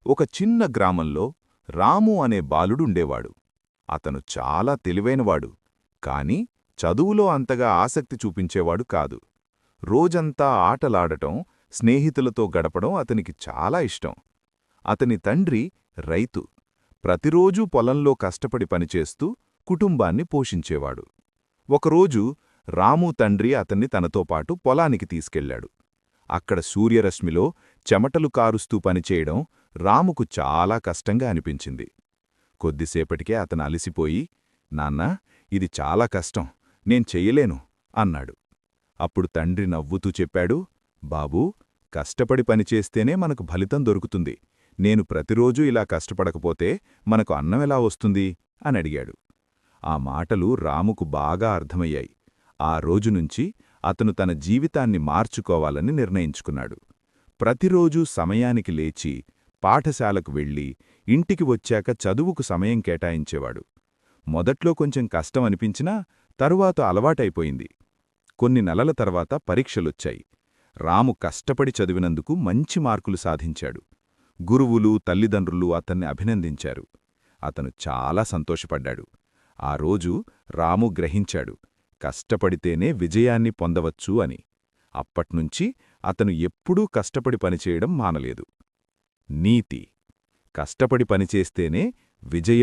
ఒక చిన్న గ్రామంలో రాము అనే బాలుడుండేవాడు. అతను చాలా తెలివైనవాడు, కాని చదువులో అంతగా ఆసక్తి చూపించేవాడు కాదు. రోజంతా ఆటలాడటం, స్నేహితులతో గడపడం అతనికి చాలా ఇష్టం. అతని తండ్రి రైతు. ప్రతిరోజూ పొలంలో కష్టపడి పనిచేస్తూ కుటుంబాన్ని పోషించేవాడు. ఒకరోజు రాము తండ్రి అతన్ని తనతో పాటు పొలానికి తీసుకెళ్లాడు. అక్కడ సూర్యరశ్మిలో చెమటలు కారుస్తూ పనిచేయడం రాముకు చాలా కష్టంగా అనిపించింది. కొద్దిసేపటికే అతను అలసిపోయి, నాన్నా, ఇది చాలా కష్టం, నేను చెయ్యలేను అన్నాడు. అప్పుడు తండ్రి నవ్వుతూ చెప్పాడు, బాబూ, కష్టపడి పనిచేస్తేనే మనకు ఫలితం దొరుకుతుంది. నేను ప్రతిరోజూ ఇలా కష్టపడకపోతే మనకు అన్నమెలా వస్తుంది అని అడిగాడు. ఆ మాటలు రాముకు బాగా అర్థమయ్యాయి. ఆ రోజునుంచి అతను తన జీవితాన్ని మార్చుకోవాలని నిర్ణయించుకున్నాడు. ప్రతిరోజూ సమయానికి లేచి, పాఠశాలకు వెళ్ళి, ఇంటికి వచ్చాక చదువుకు సమయం కేటాయించేవాడు. మొదట్లో కొంచెం కష్టం అనిపించినా తరువాత అలవాటైపోయింది. కొన్ని నెలల తర్వాత పరీక్షలొచ్చాయి. రాము కష్టపడి చదివినందుకు మంచి మార్కులు సాధించాడు. గురువులు, తల్లిదండ్రులు అతన్ని అభినందించారు. అతను చాలా సంతోషపడ్డాడు. ఆ రోజు రాము గ్రహించాడు, కష్టపడితేనే విజయాన్ని పొందవచ్చు అని. అప్పట్నుంచి అతను ఎప్పుడూ కష్టపడి పనిచేయడం మానలేదు. నీతి: కష్టపడి పనిచేస్తేనే విజయం